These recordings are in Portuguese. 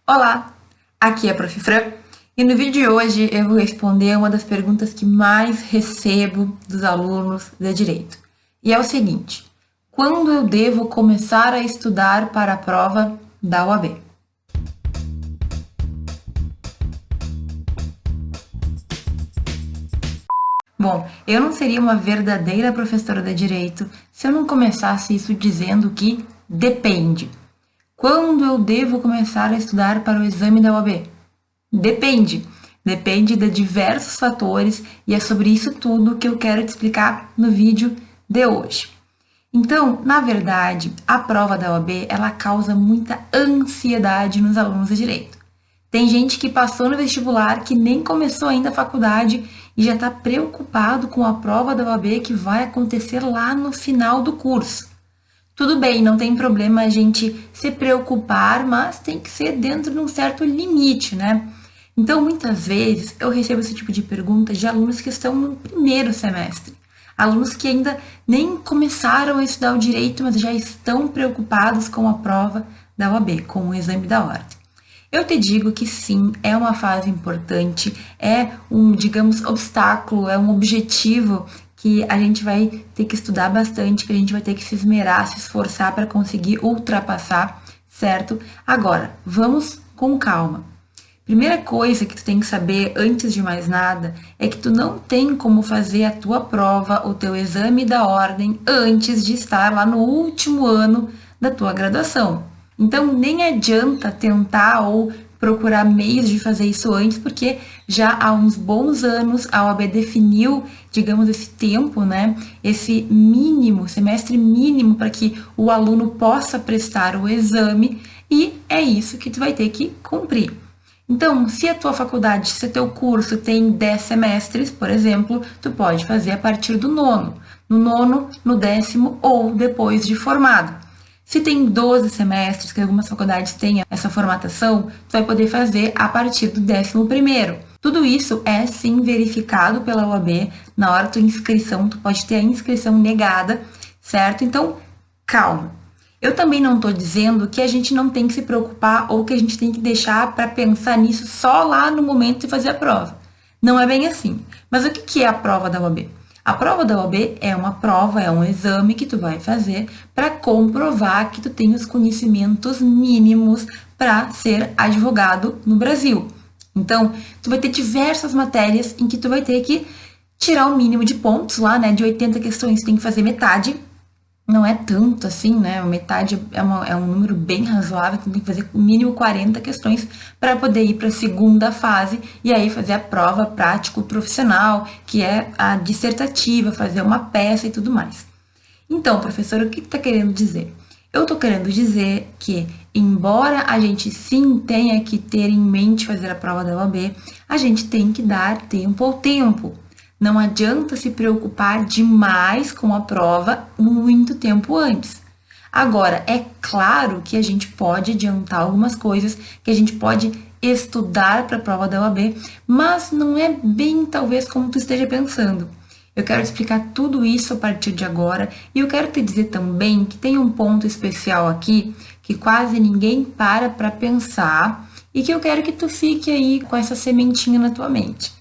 Olá, aqui é a Prof. Fran e no vídeo de hoje eu vou responder uma das perguntas que mais recebo dos alunos de Direito. E é o seguinte: quando eu devo começar a estudar para a prova da OAB? Bom, eu não seria uma verdadeira professora de Direito se eu não começasse isso dizendo que depende. Quando eu devo começar a estudar para o exame da OAB? Depende. Depende de diversos fatores e é sobre isso tudo que eu quero te explicar no vídeo de hoje. Então, na verdade, a prova da OAB, ela causa muita ansiedade nos alunos de direito. Tem gente que passou no vestibular, que nem começou ainda a faculdade e já está preocupado com a prova da OAB que vai acontecer lá no final do curso. Tudo bem, não tem problema a gente se preocupar, mas tem que ser dentro de um certo limite, né? Então, muitas vezes, eu recebo esse tipo de pergunta de alunos que estão no primeiro semestre. Alunos que ainda nem começaram a estudar o direito, mas já estão preocupados com a prova da OAB, com o exame da ordem. Eu te digo que sim, é uma fase importante, é um, digamos, obstáculo, é um objetivo que a gente vai ter que estudar bastante, que a gente vai ter que se esmerar, se esforçar para conseguir ultrapassar, certo? Agora, vamos com calma. Primeira coisa que tu tem que saber antes de mais nada é que tu não tem como fazer a tua prova, o teu exame da ordem antes de estar lá no último ano da tua graduação. Então nem adianta tentar ou procurar meios de fazer isso antes, porque já há uns bons anos a OAB definiu, digamos, esse tempo, né? Esse mínimo, semestre mínimo para que o aluno possa prestar o exame e é isso que tu vai ter que cumprir. Então, se a tua faculdade, se o teu curso tem 10 semestres, por exemplo, tu pode fazer a partir do nono. No nono, no 10º ou depois de formado. Se tem 12 semestres, que algumas faculdades têm essa formatação, tu vai poder fazer a partir do 11º. Tudo isso é sim verificado pela OAB. Na hora da tua inscrição, tu pode ter a inscrição negada, certo? Então, calma. Eu também não estou dizendo que a gente não tem que se preocupar ou que a gente tem que deixar para pensar nisso só lá no momento de fazer a prova. Não é bem assim. Mas o que é a prova da OAB? A prova da OAB é uma prova, é um exame que tu vai fazer para comprovar que tu tem os conhecimentos mínimos para ser advogado no Brasil. Então, tu vai ter diversas matérias em que tu vai ter que tirar o mínimo de pontos lá, né? De 80 questões, tu tem que fazer metade. Não é tanto assim, né? Metade é um número bem razoável, então tem que fazer o mínimo 40 questões para poder ir para a segunda fase e aí fazer a prova prático-profissional, que é a dissertativa, fazer uma peça e tudo mais. Então, professor, o que está querendo dizer? Eu estou querendo dizer que, embora a gente sim tenha que ter em mente fazer a prova da OAB, a gente tem que dar tempo ao tempo. Não adianta se preocupar demais com a prova muito tempo antes. Agora, é claro que a gente pode adiantar algumas coisas, que a gente pode estudar para a prova da OAB, mas não é bem talvez como tu esteja pensando. Eu quero te explicar tudo isso a partir de agora e eu quero te dizer também que tem um ponto especial aqui que quase ninguém para pensar e que eu quero que tu fique aí com essa sementinha na tua mente.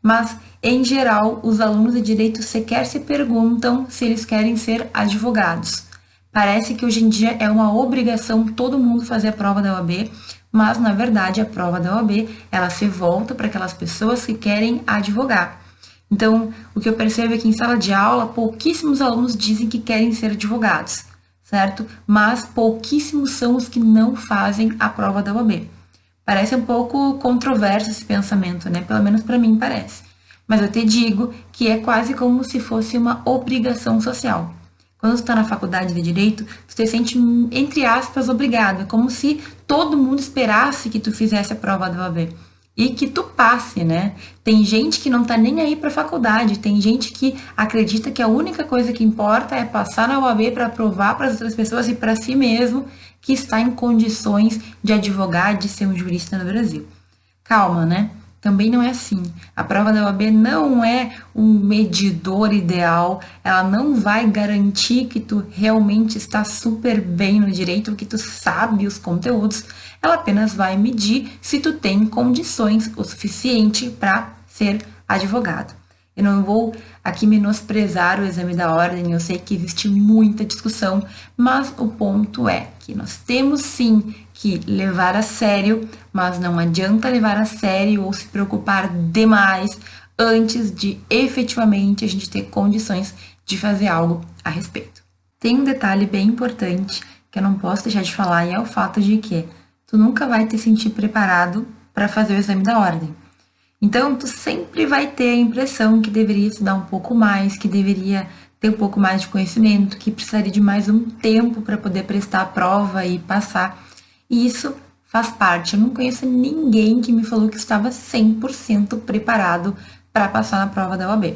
Mas, em geral, os alunos de direito sequer se perguntam se eles querem ser advogados. Parece que hoje em dia é uma obrigação todo mundo fazer a prova da OAB, mas, na verdade, a prova da OAB, ela se volta para aquelas pessoas que querem advogar. Então, o que eu percebo é que em sala de aula, pouquíssimos alunos dizem que querem ser advogados, certo? Mas pouquíssimos são os que não fazem a prova da OAB. Parece um pouco controverso esse pensamento, né? Pelo menos para mim parece. Mas eu te digo que é quase como se fosse uma obrigação social. Quando tu está na faculdade de Direito, tu te sente, entre aspas, obrigado. É como se todo mundo esperasse que tu fizesse a prova da OAB. E que tu passe, né? Tem gente que não tá nem aí pra faculdade, tem gente que acredita que a única coisa que importa é passar na OAB para provar para as outras pessoas e para si mesmo que está em condições de advogar, de ser um jurista no Brasil. Calma, né? Também não é assim. A prova da OAB não é um medidor ideal, ela não vai garantir que tu realmente está super bem no direito, que tu sabe os conteúdos, ela apenas vai medir se tu tem condições o suficiente para ser advogado. Eu não vou aqui menosprezar o exame da ordem, eu sei que existe muita discussão, mas o ponto é que nós temos sim que levar a sério, mas não adianta levar a sério ou se preocupar demais antes de efetivamente a gente ter condições de fazer algo a respeito. Tem um detalhe bem importante que eu não posso deixar de falar e é o fato de que tu nunca vai te sentir preparado para fazer o exame da ordem. Então, tu sempre vai ter a impressão que deveria estudar um pouco mais, que deveria ter um pouco mais de conhecimento, que precisaria de mais um tempo para poder prestar a prova e passar. E isso faz parte. Eu não conheço ninguém que me falou que estava 100% preparado para passar na prova da OAB.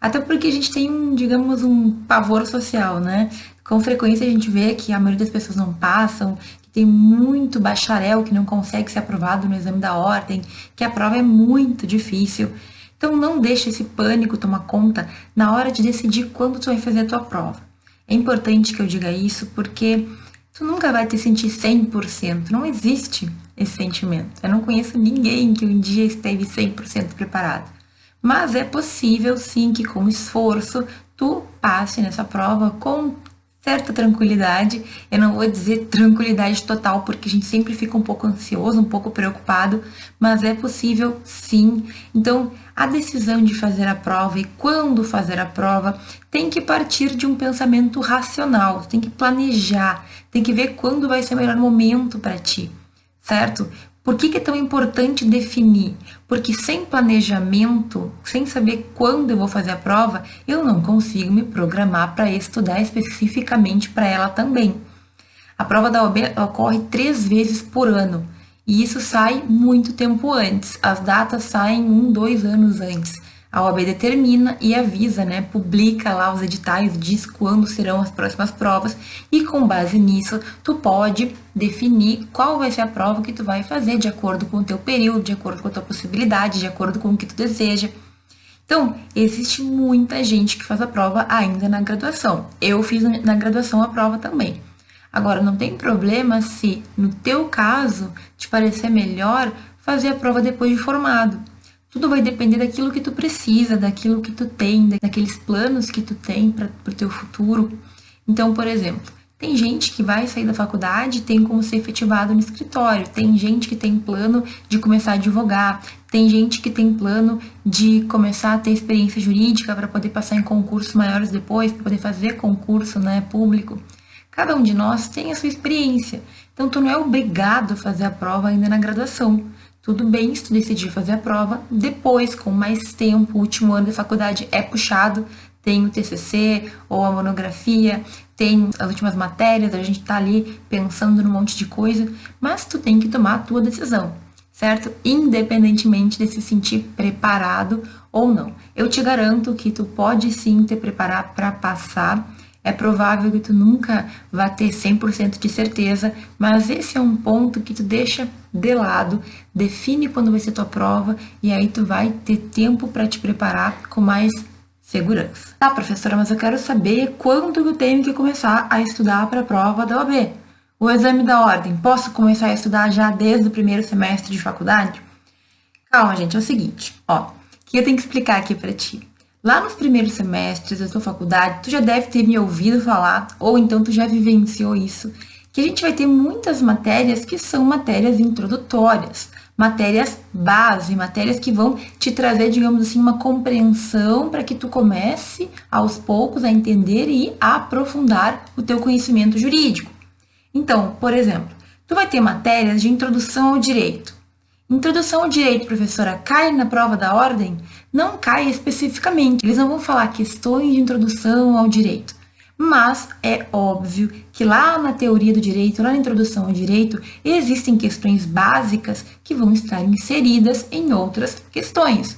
Até porque a gente tem, digamos, um pavor social, né? Com frequência a gente vê que a maioria das pessoas não passam, tem muito bacharel que não consegue ser aprovado no exame da ordem, que a prova é muito difícil. Então não deixe esse pânico tomar conta na hora de decidir quando tu vai fazer a tua prova. É importante que eu diga isso porque tu nunca vai te sentir 100%, não existe esse sentimento. Eu não conheço ninguém que um dia esteve 100% preparado. Mas é possível sim que com esforço tu passe nessa prova com certa tranquilidade. Eu não vou dizer tranquilidade total, porque a gente sempre fica um pouco ansioso, um pouco preocupado, mas é possível sim. Então, a decisão de fazer a prova e quando fazer a prova tem que partir de um pensamento racional, tem que planejar, tem que ver quando vai ser o melhor momento para ti, certo? Por que é tão importante definir? Porque sem planejamento, sem saber quando eu vou fazer a prova, eu não consigo me programar para estudar especificamente para ela também. A prova da OAB ocorre 3 vezes por ano e isso sai muito tempo antes. As datas saem 1, 2 anos antes. A OAB determina e avisa, né, publica lá os editais, diz quando serão as próximas provas e com base nisso tu pode definir qual vai ser a prova que tu vai fazer de acordo com o teu período, de acordo com a tua possibilidade, de acordo com o que tu deseja. Então, existe muita gente que faz a prova ainda na graduação. Eu fiz na graduação a prova também. Agora, não tem problema se, no teu caso, te parecer melhor fazer a prova depois de formado. Tudo vai depender daquilo que tu precisa, daquilo que tu tem, daqueles planos que tu tem para o teu futuro. Então, por exemplo, tem gente que vai sair da faculdade e tem como ser efetivado no escritório. Tem gente que tem plano de começar a advogar. Tem gente que tem plano de começar a ter experiência jurídica para poder passar em concursos maiores depois, para poder fazer concurso, né, público. Cada um de nós tem a sua experiência. Então, tu não é obrigado a fazer a prova ainda na graduação. Tudo bem se tu decidir fazer a prova depois, com mais tempo, o último ano da faculdade é puxado, tem o TCC ou a monografia, tem as últimas matérias, a gente tá ali pensando num monte de coisa, mas tu tem que tomar a tua decisão, certo? Independentemente de se sentir preparado ou não. Eu te garanto que tu pode sim te preparar para passar. É provável que tu nunca vá ter 100% de certeza, mas esse é um ponto que tu deixa de lado, define quando vai ser tua prova e aí tu vai ter tempo para te preparar com mais segurança. Tá, professora, mas eu quero saber quando eu tenho que começar a estudar para a prova da OAB. O exame da ordem, posso começar a estudar já desde o primeiro semestre de faculdade? Calma, gente, é o seguinte, ó, que eu tenho que explicar aqui para ti. Lá nos primeiros semestres da tua faculdade, tu já deve ter me ouvido falar, ou então tu já vivenciou isso, que a gente vai ter muitas matérias que são matérias introdutórias, matérias base, matérias que vão te trazer, digamos assim, uma compreensão para que tu comece aos poucos a entender e a aprofundar o teu conhecimento jurídico. Então, por exemplo, tu vai ter matérias de introdução ao direito. Introdução ao direito, professora, cai na prova da ordem? Não cai especificamente. Eles não vão falar questões de introdução ao direito. Mas é óbvio que lá na teoria do direito, lá na introdução ao direito, existem questões básicas que vão estar inseridas em outras questões.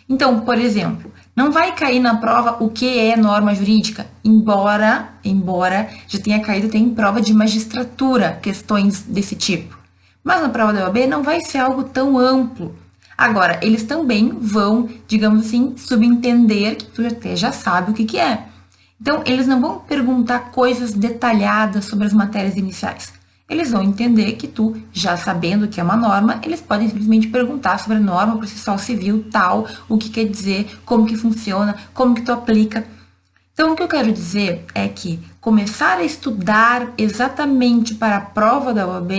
Então, por exemplo, não vai cair na prova o que é norma jurídica, embora já tenha caído, tem prova de magistratura, questões desse tipo. Mas na prova da OAB não vai ser algo tão amplo. Agora, eles também vão, digamos assim, subentender que tu até já sabe o que que é. Então, eles não vão perguntar coisas detalhadas sobre as matérias iniciais. Eles vão entender que tu, já sabendo o que é uma norma, eles podem simplesmente perguntar sobre a norma processual civil tal, o que quer dizer, como que funciona, como que tu aplica. Então, o que eu quero dizer é que começar a estudar exatamente para a prova da OAB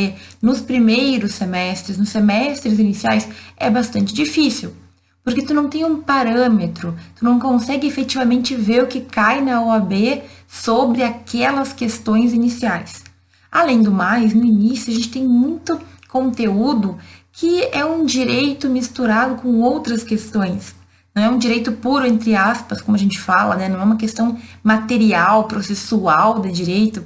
nos primeiros semestres, nos semestres iniciais, é bastante difícil. Porque tu não tem um parâmetro, tu não consegue efetivamente ver o que cai na OAB sobre aquelas questões iniciais. Além do mais, no início a gente tem muito conteúdo que é um direito misturado com outras questões. Não é um direito puro, entre aspas, como a gente fala, né? Não é uma questão material, processual de direito.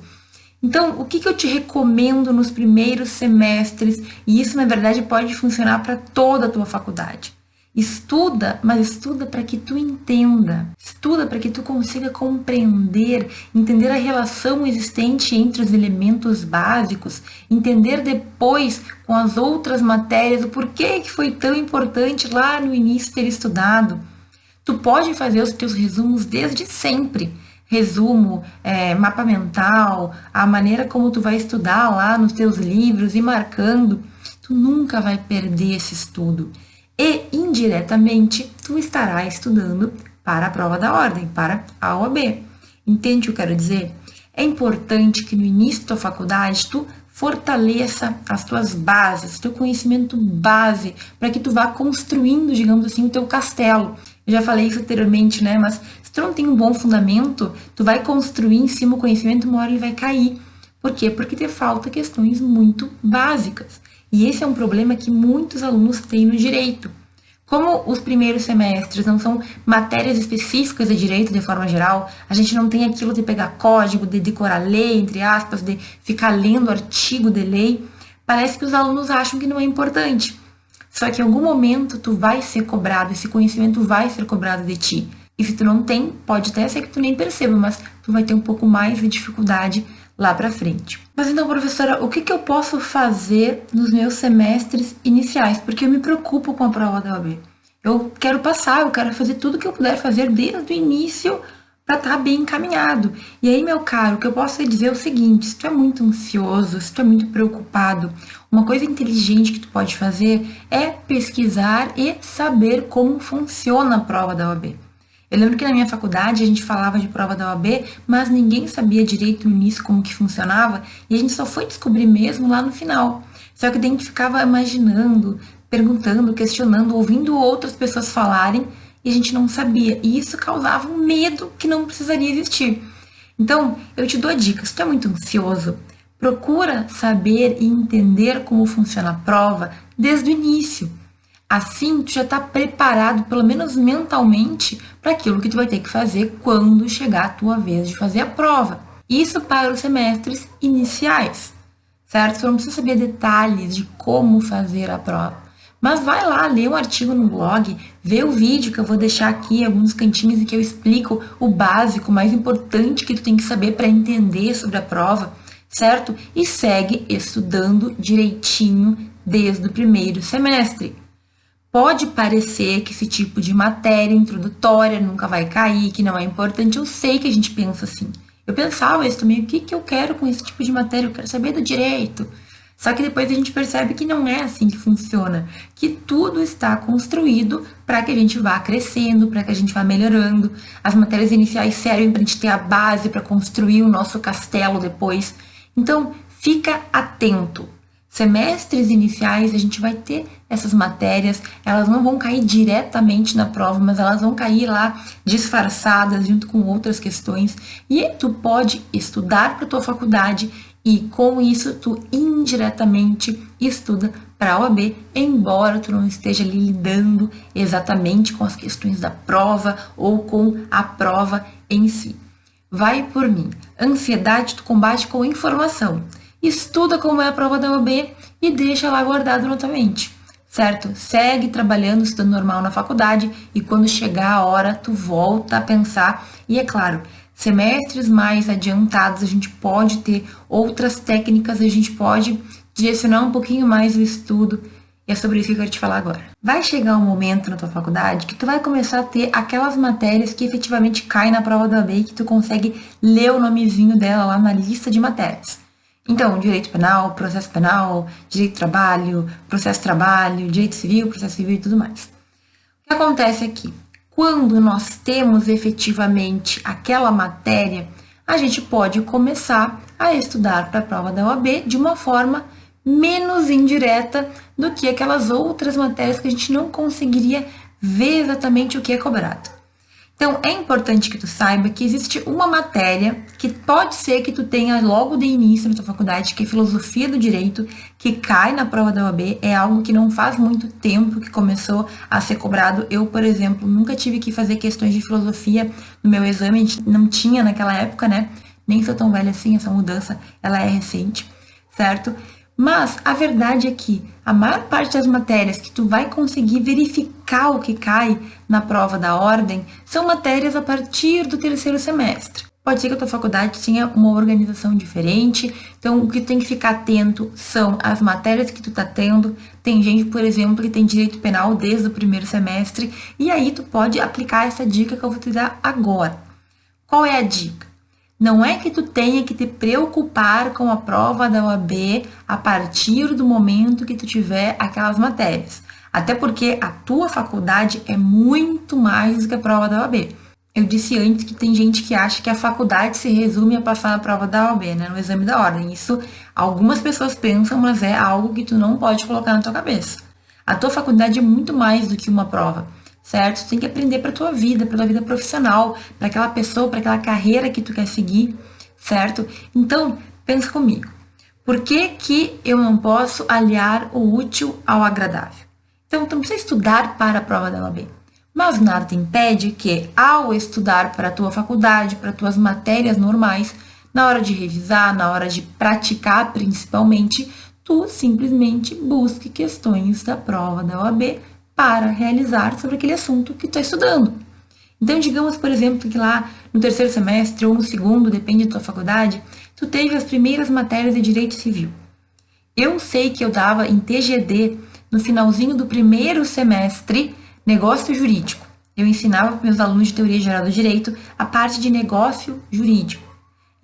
Então, o que eu te recomendo nos primeiros semestres, e isso na verdade pode funcionar para toda a tua faculdade. Estuda, mas estuda para que tu entenda. Estuda para que tu consiga compreender, entender a relação existente entre os elementos básicos, entender depois com as outras matérias o porquê que foi tão importante lá no início ter estudado. Tu pode fazer os teus resumos desde sempre. Resumo, mapa mental, a maneira como tu vai estudar lá nos teus livros e marcando. Tu nunca vai perder esse estudo. E, indiretamente, tu estará estudando para a prova da ordem, para a OAB. Entende o que eu quero dizer? É importante que no início da tua faculdade tu fortaleça as tuas bases, teu conhecimento base, para que tu vá construindo, digamos assim, o teu castelo. Eu já falei isso anteriormente, né? Mas se tu não tem um bom fundamento, tu vai construir em cima o conhecimento, uma hora ele vai cair. Por quê? Porque te falta questões muito básicas. E esse é um problema que muitos alunos têm no direito. Como os primeiros semestres não são matérias específicas de direito de forma geral, a gente não tem aquilo de pegar código, de decorar lei, entre aspas, de ficar lendo artigo de lei, parece que os alunos acham que não é importante. Só que em algum momento tu vai ser cobrado, esse conhecimento vai ser cobrado de ti. E se tu não tem, pode até ser que tu nem perceba, mas tu vai ter um pouco mais de dificuldade lá para frente. Mas então, professora, o que eu posso fazer nos meus semestres iniciais? Porque eu me preocupo com a prova da OAB. Eu quero passar, eu quero fazer tudo que eu puder fazer desde o início para estar bem encaminhado. E aí, meu caro, o que eu posso dizer é o seguinte: se tu é muito ansioso, se tu é muito preocupado, uma coisa inteligente que tu pode fazer é pesquisar e saber como funciona a prova da OAB. Eu lembro que na minha faculdade a gente falava de prova da OAB, mas ninguém sabia direito no início como que funcionava, e a gente só foi descobrir mesmo lá no final. Só que a gente ficava imaginando, perguntando, questionando, ouvindo outras pessoas falarem, e a gente não sabia. E isso causava um medo que não precisaria existir. Então, eu te dou a dica: se tu é muito ansioso, procura saber e entender como funciona a prova desde o início. Assim, tu já está preparado, pelo menos mentalmente, para aquilo que tu vai ter que fazer quando chegar a tua vez de fazer a prova. Isso para os semestres iniciais, certo? Tu não precisa saber detalhes de como fazer a prova. Mas vai lá, lê um artigo no blog, vê o vídeo que eu vou deixar aqui, alguns cantinhos em que eu explico o básico, o mais importante que tu tem que saber para entender sobre a prova, certo? E segue estudando direitinho desde o primeiro semestre. Pode parecer que esse tipo de matéria introdutória nunca vai cair, que não é importante. Eu sei que a gente pensa assim. Eu pensava isso também: o que eu quero com esse tipo de matéria? Eu quero saber do direito. Só que depois a gente percebe que não é assim que funciona, que tudo está construído para que a gente vá crescendo, para que a gente vá melhorando. As matérias iniciais servem para a gente ter a base para construir o nosso castelo depois. Então, fica atento. Semestres iniciais a gente vai ter essas matérias, elas não vão cair diretamente na prova, mas elas vão cair lá disfarçadas junto com outras questões, e tu pode estudar para tua faculdade e com isso tu indiretamente estuda para a OAB, embora tu não esteja ali lidando exatamente com as questões da prova ou com a prova em si. Vai por mim. Ansiedade tu combate com informação. Estuda como é a prova da OAB e deixa lá guardado na tua mente, certo? Segue trabalhando, estudando normal na faculdade, e quando chegar a hora, tu volta a pensar. E é claro, semestres mais adiantados, a gente pode ter outras técnicas, a gente pode direcionar um pouquinho mais o estudo. E é sobre isso que eu quero te falar agora. Vai chegar um momento na tua faculdade que tu vai começar a ter aquelas matérias que efetivamente caem na prova da OAB e que tu consegue ler o nomezinho dela lá na lista de matérias. Então, direito penal, direito do trabalho, processo trabalho, direito civil, processo civil e tudo mais. O que acontece aqui? Quando nós temos efetivamente aquela matéria, a gente pode começar a estudar para a prova da OAB de uma forma menos indireta do que aquelas outras matérias que a gente não conseguiria ver exatamente o que é cobrado. Então, é importante que tu saiba que existe uma matéria que pode ser que tu tenha logo de início na tua faculdade, que é filosofia do direito, que cai na prova da OAB, é algo que não faz muito tempo que começou a ser cobrado. Eu, por exemplo, nunca tive que fazer questões de filosofia no meu exame, a gente não tinha naquela época, né? Nem sou tão velha assim, essa mudança, ela é recente, certo? Mas a verdade é que a maior parte das matérias que tu vai conseguir verificar o que cai na prova da ordem são matérias a partir do terceiro semestre. Pode ser que a tua faculdade tenha uma organização diferente, então o que tem que ficar atento são as matérias que tu tá tendo. Tem gente, por exemplo, que tem direito penal desde o primeiro semestre, e aí tu pode aplicar essa dica que eu vou te dar agora. Qual é a dica? Não é que tu tenha que te preocupar com a prova da OAB a partir do momento que tu tiver aquelas matérias. Até porque a tua faculdade é muito mais do que a prova da OAB. Eu disse antes que tem gente que acha que a faculdade se resume a passar na prova da OAB, né, no exame da ordem. Isso algumas pessoas pensam, mas é algo que tu não pode colocar na tua cabeça. A tua faculdade é muito mais do que uma prova. Certo? Tu tem que aprender para tua vida profissional, para aquela pessoa, para aquela carreira que tu quer seguir, certo? Então, pensa comigo. Por que que eu não posso aliar o útil ao agradável? Então, tu não precisa estudar para a prova da OAB, mas nada te impede que, ao estudar para a tua faculdade, para tuas matérias normais, na hora de revisar, na hora de praticar principalmente, tu simplesmente busque questões da prova da OAB para realizar sobre aquele assunto que tu está estudando. Então, digamos, por exemplo, que lá no terceiro semestre ou no segundo, depende da tua faculdade, tu teve as primeiras matérias de direito civil. Eu sei que eu dava em TGD, no finalzinho do primeiro semestre, negócio jurídico. Eu ensinava para meus alunos de teoria geral do direito a parte de negócio jurídico.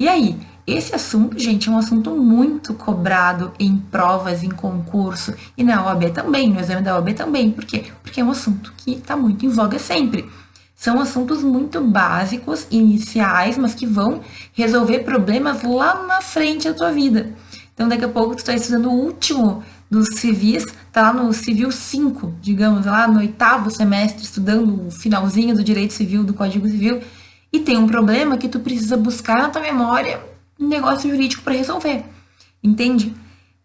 E aí, esse assunto, gente, é um assunto muito cobrado em provas, em concurso, e na OAB também, no exame da OAB também. Por quê? Porque é um assunto que está muito em voga sempre. São assuntos muito básicos, iniciais, mas que vão resolver problemas lá na frente da tua vida. Então, daqui a pouco tu está estudando o último dos civis, tá lá no Civil 5, digamos, lá no 8º semestre, estudando o finalzinho do direito civil, do Código Civil, e tem um problema que tu precisa buscar na tua memória um negócio jurídico para resolver, entende?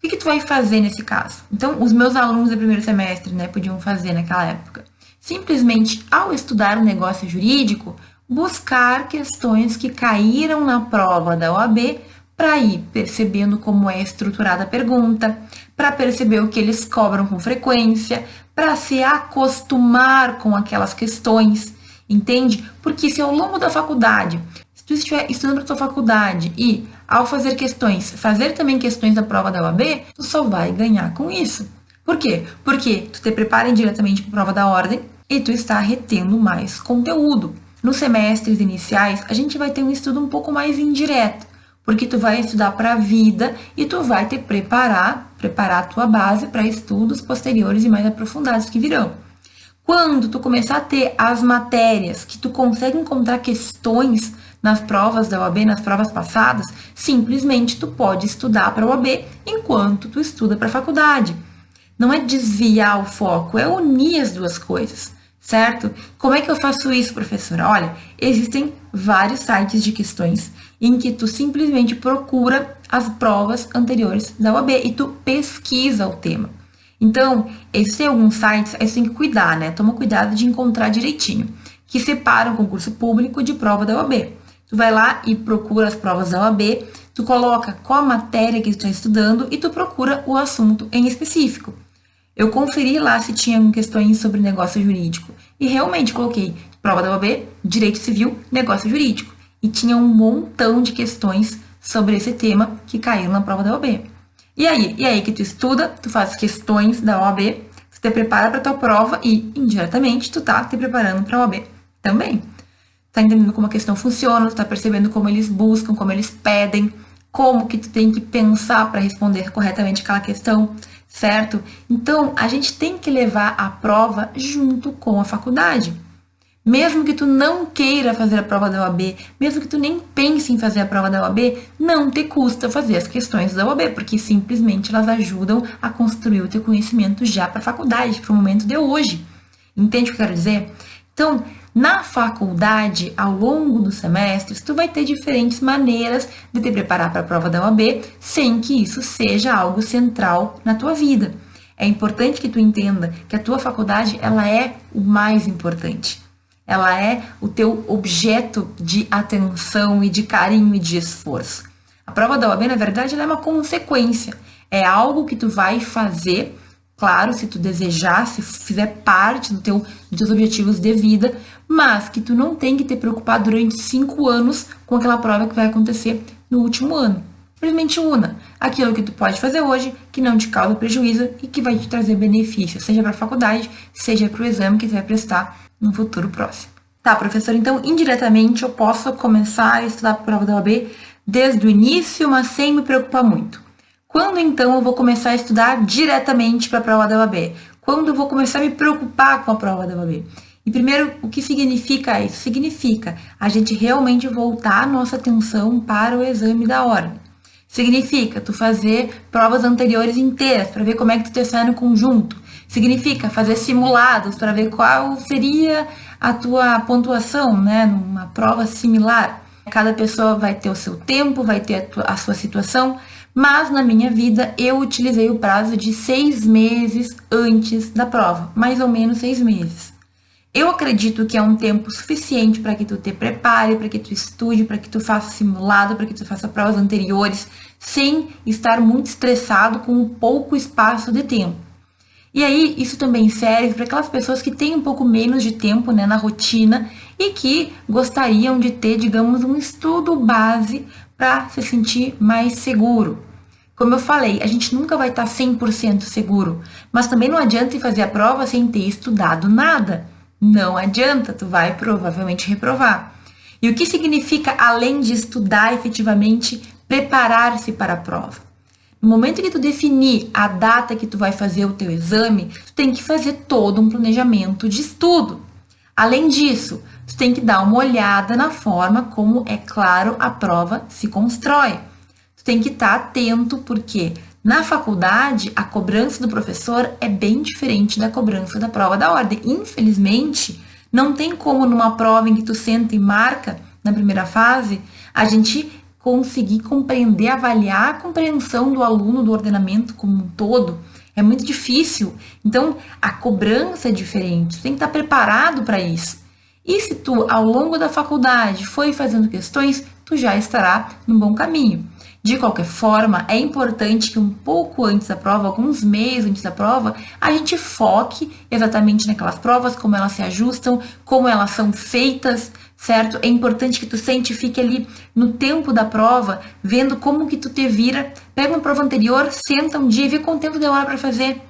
O que tu vai fazer nesse caso? Então, os meus alunos do primeiro semestre, né, podiam fazer naquela época, simplesmente, ao estudar um negócio jurídico, buscar questões que caíram na prova da OAB para ir percebendo como é estruturada a pergunta, para perceber o que eles cobram com frequência, para se acostumar com aquelas questões, entende? Porque se ao longo da faculdade, se tu estiver estudando para tua faculdade e, ao fazer questões, fazer também questões da prova da OAB, tu só vai ganhar com isso. Por quê? Porque tu te prepara diretamente para a prova da ordem e tu está retendo mais conteúdo. Nos semestres iniciais, a gente vai ter um estudo um pouco mais indireto, porque tu vai estudar para a vida e tu vai te preparar a tua base para estudos posteriores e mais aprofundados que virão. Quando tu começar a ter as matérias que tu consegue encontrar questões nas provas da OAB, nas provas passadas, simplesmente tu pode estudar para a OAB enquanto tu estuda para a faculdade. Não é desviar o foco, é unir as duas coisas, certo? Como é que eu faço isso, professora? Olha, existem vários sites de questões em que tu simplesmente procura as provas anteriores da OAB e tu pesquisa o tema. Então, existem alguns sites, aí você tem que cuidar, né? Toma cuidado de encontrar direitinho, que separam o concurso público de prova da OAB. Tu vai lá e procura as provas da OAB, tu coloca qual a matéria que tu está estudando e tu procura o assunto em específico. Eu conferi lá se tinha questões sobre negócio jurídico e realmente coloquei prova da OAB, direito civil, negócio jurídico. E tinha um montão de questões sobre esse tema que caíram na prova da OAB. E aí que tu estuda, tu faz questões da OAB, Tu te prepara para tua prova e, indiretamente, tu tá te preparando para a OAB também. Tá entendendo como a questão funciona, tu tá percebendo como eles buscam, como eles pedem, como que tu tem que pensar para responder corretamente aquela questão, certo? Então, a gente tem que levar a prova junto com a faculdade. Mesmo que tu não queira fazer a prova da OAB, mesmo que tu nem pense em fazer a prova da OAB, não te custa fazer as questões da OAB, porque simplesmente elas ajudam a construir o teu conhecimento já para a faculdade, para o momento de hoje. Entende o que eu quero dizer? Então, na faculdade, ao longo dos semestres, tu vai ter diferentes maneiras de te preparar para a prova da OAB, sem que isso seja algo central na tua vida. É importante que tu entenda que a tua faculdade, ela é o mais importante. Ela é o teu objeto de atenção e de carinho e de esforço. A prova da OAB, na verdade, ela é uma consequência. É algo que tu vai fazer, claro, se tu desejar, se fizer parte dos teus objetivos de vida, mas que tu não tem que te preocupar durante 5 anos com aquela prova que vai acontecer no último ano. Simplesmente una aquilo que tu pode fazer hoje, que não te causa prejuízo e que vai te trazer benefício, seja para a faculdade, seja para o exame que tu vai prestar no futuro próximo. Tá, professor, então indiretamente eu posso começar a estudar para a prova da OAB desde o início, mas sem me preocupar muito. Quando então eu vou começar a estudar diretamente para a prova da OAB? Quando eu vou começar a me preocupar com a prova da OAB? E primeiro, o que significa isso? Significa a gente realmente voltar a nossa atenção para o exame da ordem. Significa tu fazer provas anteriores inteiras para ver como é que tu está saindo no conjunto. Significa fazer simulados para ver qual seria a tua pontuação, né, numa prova similar. Cada pessoa vai ter o seu tempo, vai ter a sua situação, mas na minha vida eu utilizei o prazo de 6 meses antes da prova, mais ou menos 6 meses. Eu acredito que é um tempo suficiente para que tu te prepare, para que tu estude, para que tu faça simulado, para que tu faça provas anteriores, sem estar muito estressado com um pouco espaço de tempo. E aí, isso também serve para aquelas pessoas que têm um pouco menos de tempo, né, na rotina e que gostariam de ter, digamos, um estudo base para se sentir mais seguro. Como eu falei, a gente nunca vai estar 100% seguro, mas também não adianta ir fazer a prova sem ter estudado nada. Não adianta, tu vai provavelmente reprovar. E o que significa, além de estudar efetivamente, preparar-se para a prova? No momento que tu definir a data que tu vai fazer o teu exame, tu tem que fazer todo um planejamento de estudo. Além disso, tu tem que dar uma olhada na forma como, é claro, a prova se constrói. Tu tem que estar atento porque na faculdade a cobrança do professor é bem diferente da cobrança da prova da ordem. Infelizmente, não tem como numa prova em que tu senta e marca na primeira fase, a gente conseguir compreender, avaliar a compreensão do aluno, do ordenamento como um todo, é muito difícil. Então, a cobrança é diferente, tu tem que estar preparado para isso. E se tu, ao longo da faculdade, foi fazendo questões, tu já estará no bom caminho. De qualquer forma, é importante que um pouco antes da prova, alguns meses antes da prova, a gente foque exatamente naquelas provas, como elas se ajustam, como elas são feitas, certo? É importante que tu fique ali no tempo da prova, vendo como que tu te vira, pega uma prova anterior, senta um dia e vê quanto tempo demora para fazer,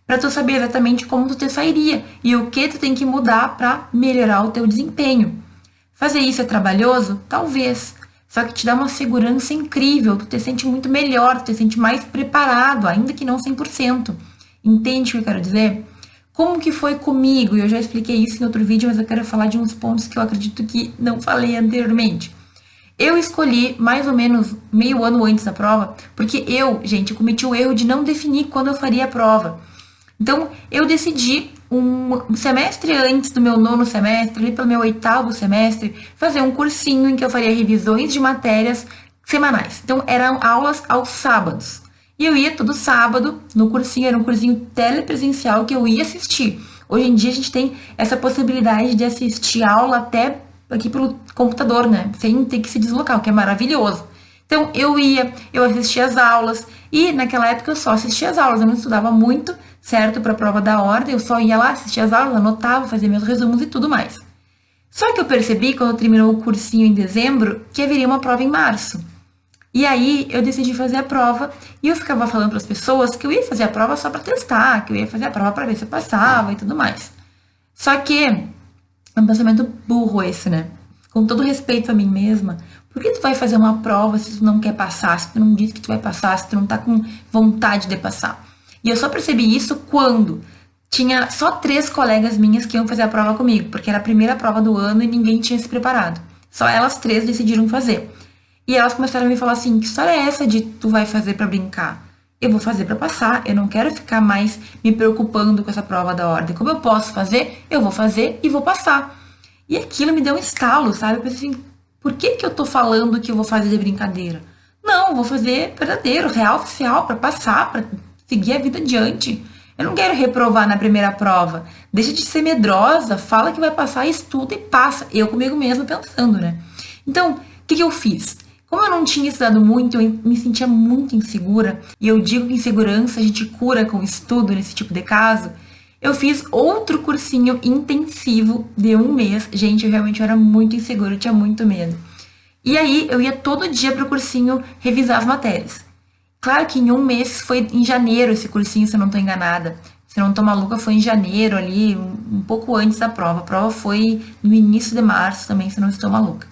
para tu saber exatamente como tu te sairia e o que tu tem que mudar para melhorar o teu desempenho. Fazer isso é trabalhoso? Talvez. Só que te dá uma segurança incrível, tu te sente muito melhor, tu te sente mais preparado, ainda que não 100%. Entende o que eu quero dizer? Como que foi comigo? Eu já expliquei isso em outro vídeo, mas eu quero falar de uns pontos que eu acredito que não falei anteriormente. Eu escolhi mais ou menos meio ano antes da prova, porque eu cometi o erro de não definir quando eu faria a prova. Então, eu decidi um semestre antes do meu 9º semestre, ali pelo meu 8º semestre, fazer um cursinho em que eu faria revisões de matérias semanais. Então, eram aulas aos sábados. E eu ia todo sábado no cursinho, era um cursinho telepresencial que eu ia assistir. Hoje em dia, a gente tem essa possibilidade de assistir aula até aqui pelo computador, né? Sem ter que se deslocar, o que é maravilhoso. Então, eu assistia as aulas, e naquela época eu só assistia as aulas, eu não estudava muito, certo, para a prova da ordem, eu só ia lá, assistia as aulas, anotava, fazia meus resumos e tudo mais. Só que eu percebi, quando terminou o cursinho em dezembro, que haveria uma prova em março. E aí eu decidi fazer a prova e eu ficava falando para as pessoas que eu ia fazer a prova só para testar, que eu ia fazer a prova para ver se eu passava e tudo mais. Só que é um pensamento burro esse, né? Com todo respeito a mim mesma, por que tu vai fazer uma prova se tu não quer passar, se tu não disse que tu vai passar, se tu não tá com vontade de passar? E eu só percebi isso quando tinha só 3 colegas minhas que iam fazer a prova comigo, porque era a primeira prova do ano e ninguém tinha se preparado. Só elas 3 decidiram fazer. E elas começaram a me falar assim, que história é essa de tu vai fazer pra brincar? Eu vou fazer pra passar, eu não quero ficar mais me preocupando com essa prova da ordem. Como eu posso fazer, eu vou fazer e vou passar. E aquilo me deu um estalo, sabe? Eu pensei assim, por que que eu tô falando que eu vou fazer de brincadeira? Não, eu vou fazer verdadeiro, real, oficial, pra passar, pra seguir a vida adiante. Eu não quero reprovar na primeira prova. Deixa de ser medrosa, fala que vai passar, estuda e passa. Eu comigo mesma pensando, né? Então, o que eu fiz? Como eu não tinha estudado muito, eu me sentia muito insegura, e eu digo que insegurança a gente cura com estudo nesse tipo de caso, eu fiz outro cursinho intensivo de 1 mês. Gente, eu realmente era muito insegura, eu tinha muito medo. E aí, eu ia todo dia pro cursinho revisar as matérias. Claro que em 1 mês, foi em janeiro esse cursinho, se eu não tô enganada. Se eu não tô maluca, foi em janeiro ali, um pouco antes da prova. A prova foi no início de março também, se eu não estou maluca.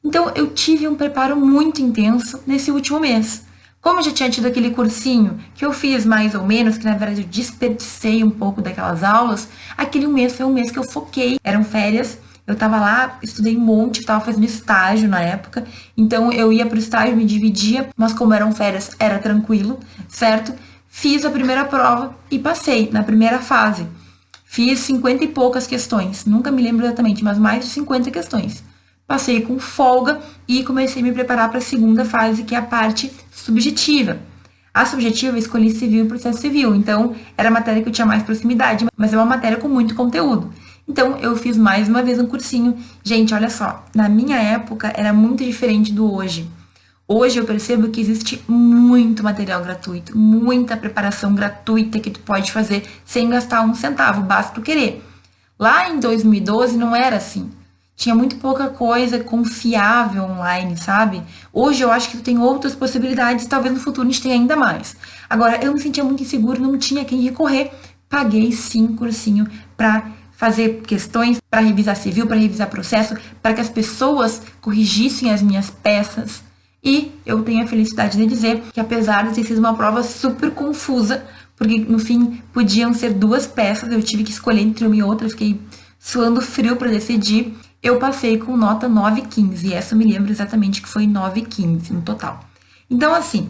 Então, eu tive um preparo muito intenso nesse último mês. Como eu já tinha tido aquele cursinho que eu fiz mais ou menos, que na verdade eu desperdicei um pouco daquelas aulas, aquele mês foi um mês que eu foquei. Eram férias, eu tava lá, estudei um monte, tava fazendo estágio na época. Então, eu ia pro estágio, me dividia, mas como eram férias, era tranquilo, certo? Fiz a primeira prova e passei na primeira fase. Fiz 50 e poucas questões, nunca me lembro exatamente, mas mais de 50 questões. Passei com folga e comecei a me preparar para a segunda fase, que é a parte subjetiva. A subjetiva eu escolhi civil e processo civil, então era a matéria que eu tinha mais proximidade, mas é uma matéria com muito conteúdo. Então eu fiz mais uma vez um cursinho. Gente, olha só, na minha época era muito diferente do hoje. Hoje eu percebo que existe muito material gratuito, muita preparação gratuita que tu pode fazer sem gastar um centavo, basta tu querer. Lá em 2012 não era assim. Tinha muito pouca coisa confiável online, sabe? Hoje eu acho que tem outras possibilidades, talvez no futuro a gente tenha ainda mais. Agora, eu me sentia muito insegura, não tinha quem recorrer. Paguei sim cursinho para fazer questões, para revisar civil, para revisar processo, para que as pessoas corrigissem as minhas peças. E eu tenho a felicidade de dizer que, apesar de ter sido uma prova super confusa, porque no fim podiam ser 2 peças, eu tive que escolher entre uma e outra, fiquei suando frio para decidir. Eu passei com nota 9,15, e essa eu me lembro exatamente que foi 9,15 no total. Então, assim,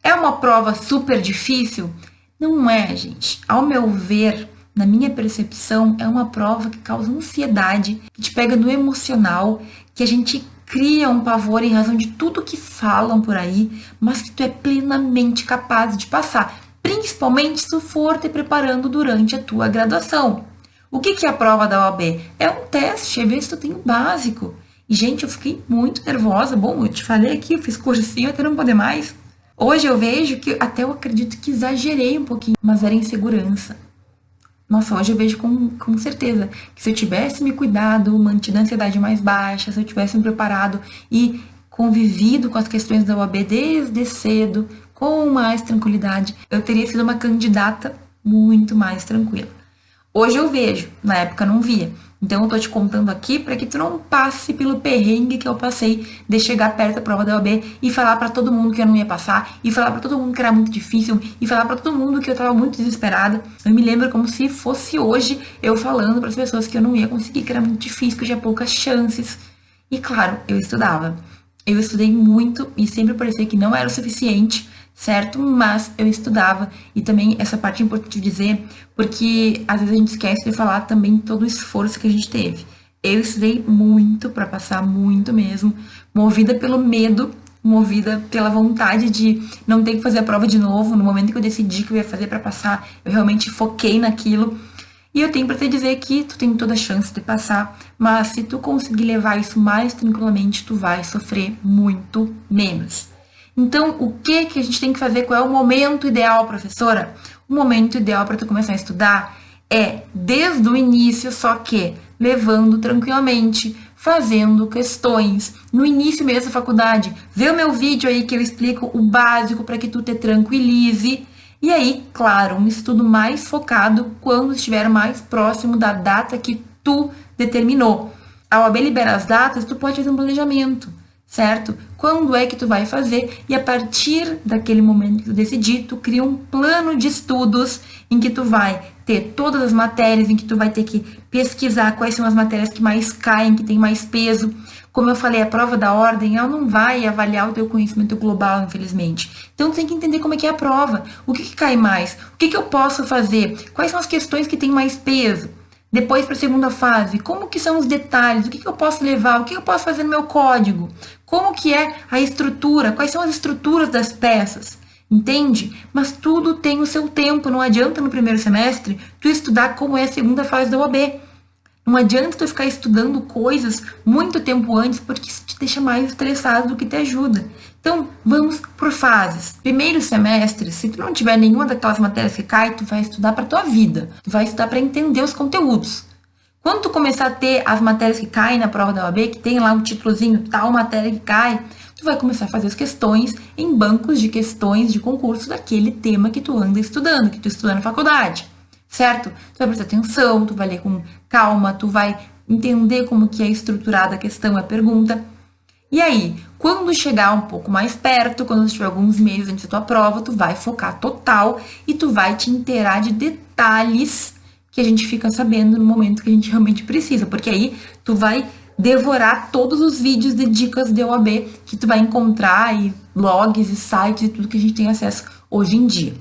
é uma prova super difícil? Não é, gente. Ao meu ver, na minha percepção, é uma prova que causa ansiedade, que te pega no emocional, que a gente cria um pavor em razão de tudo que falam por aí, mas que tu é plenamente capaz de passar, principalmente se tu for te preparando durante a tua graduação. O que é a prova da OAB? É um teste, é ver se tu tem o básico. E, gente, eu fiquei muito nervosa. Bom, eu te falei aqui, eu fiz cursinho até não poder mais. Hoje eu vejo que, até eu acredito que exagerei um pouquinho, mas era insegurança. Nossa, hoje eu vejo com certeza que se eu tivesse me cuidado, mantido a ansiedade mais baixa, se eu tivesse me preparado e convivido com as questões da OAB desde cedo, com mais tranquilidade, eu teria sido uma candidata muito mais tranquila. Hoje eu vejo, na época eu não via. Então eu tô te contando aqui para que tu não passe pelo perrengue que eu passei de chegar perto da prova da OAB e falar para todo mundo que eu não ia passar, e falar para todo mundo que era muito difícil, e falar para todo mundo que eu tava muito desesperada. Eu me lembro como se fosse hoje eu falando para as pessoas que eu não ia conseguir, que era muito difícil, que eu tinha poucas chances. E claro, eu estudava. Eu estudei muito e sempre parecia que não era o suficiente, certo? Mas eu estudava, e também essa parte é importante dizer, porque às vezes a gente esquece de falar também todo o esforço que a gente teve. Eu estudei muito para passar, muito mesmo, movida pelo medo, movida pela vontade de não ter que fazer a prova de novo. No momento que eu decidi que eu ia fazer para passar, eu realmente foquei naquilo. E eu tenho para te dizer que tu tem toda a chance de passar, mas se tu conseguir levar isso mais tranquilamente, tu vai sofrer muito menos. Então, o que a gente tem que fazer? Qual é o momento ideal, professora? O momento ideal para tu começar a estudar é desde o início, só que levando tranquilamente, fazendo questões. No início mesmo da faculdade, vê o meu vídeo aí que eu explico o básico para que tu te tranquilize. E aí, claro, um estudo mais focado quando estiver mais próximo da data que tu determinou. A OAB libera as datas, tu pode fazer um planejamento, certo? Quando é que tu vai fazer? E a partir daquele momento que tu decidir, tu cria um plano de estudos em que tu vai ter todas as matérias, em que tu vai ter que pesquisar quais são as matérias que mais caem, que tem mais peso. Como eu falei, a prova da ordem, ela não vai avaliar o teu conhecimento global, infelizmente. Então, tu tem que entender como é que é a prova. O que cai mais? O que eu posso fazer? Quais são as questões que têm mais peso? Depois, para a segunda fase, como que são os detalhes? O que eu posso levar? O que eu posso fazer no meu código? Como que é a estrutura? Quais são as estruturas das peças? Entende? Mas tudo tem o seu tempo. Não adianta no primeiro semestre tu estudar como é a segunda fase da OAB. Não adianta tu ficar estudando coisas muito tempo antes, porque isso te deixa mais estressado do que te ajuda. Então, vamos por fases. Primeiro semestre, se tu não tiver nenhuma daquelas matérias que cai, tu vai estudar para tua vida. Tu vai estudar para entender os conteúdos. Quando tu começar a ter as matérias que caem na prova da OAB, que tem lá um títulozinho, tal matéria que cai, tu vai começar a fazer as questões em bancos de questões de concurso daquele tema que tu anda estudando, que tu estuda na faculdade. Certo? Tu vai prestar atenção, tu vai ler com calma, tu vai entender como que é estruturada a questão, a pergunta. E aí, quando chegar um pouco mais perto, quando tiver alguns meses antes da tua prova, tu vai focar total e tu vai te inteirar de detalhes que a gente fica sabendo no momento que a gente realmente precisa. Porque aí tu vai devorar todos os vídeos de dicas de OAB que tu vai encontrar, e blogs e sites e tudo que a gente tem acesso hoje em dia.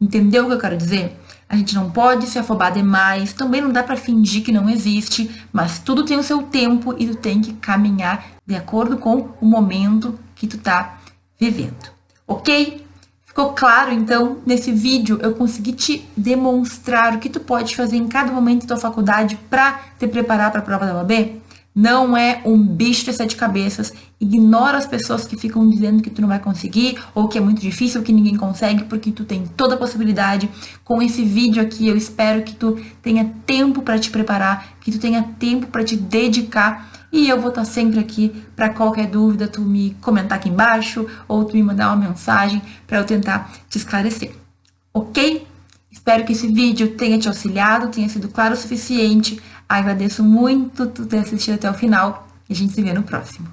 Entendeu o que eu quero dizer? A gente não pode se afobar demais, também não dá para fingir que não existe, mas tudo tem o seu tempo e tu tem que caminhar de acordo com o momento que tu tá vivendo, ok? Ficou claro, então, nesse vídeo eu consegui te demonstrar o que tu pode fazer em cada momento da tua faculdade para te preparar para a prova da OAB? Não é um bicho de 7 cabeças. Ignora as pessoas que ficam dizendo que tu não vai conseguir, ou que é muito difícil, ou que ninguém consegue, porque tu tem toda a possibilidade. Com esse vídeo aqui, eu espero que tu tenha tempo para te preparar, que tu tenha tempo para te dedicar. E eu vou estar sempre aqui para qualquer dúvida, tu me comentar aqui embaixo, ou tu me mandar uma mensagem para eu tentar te esclarecer. Ok? Espero que esse vídeo tenha te auxiliado, tenha sido claro o suficiente. Agradeço muito tu ter assistido até o final e a gente se vê no próximo.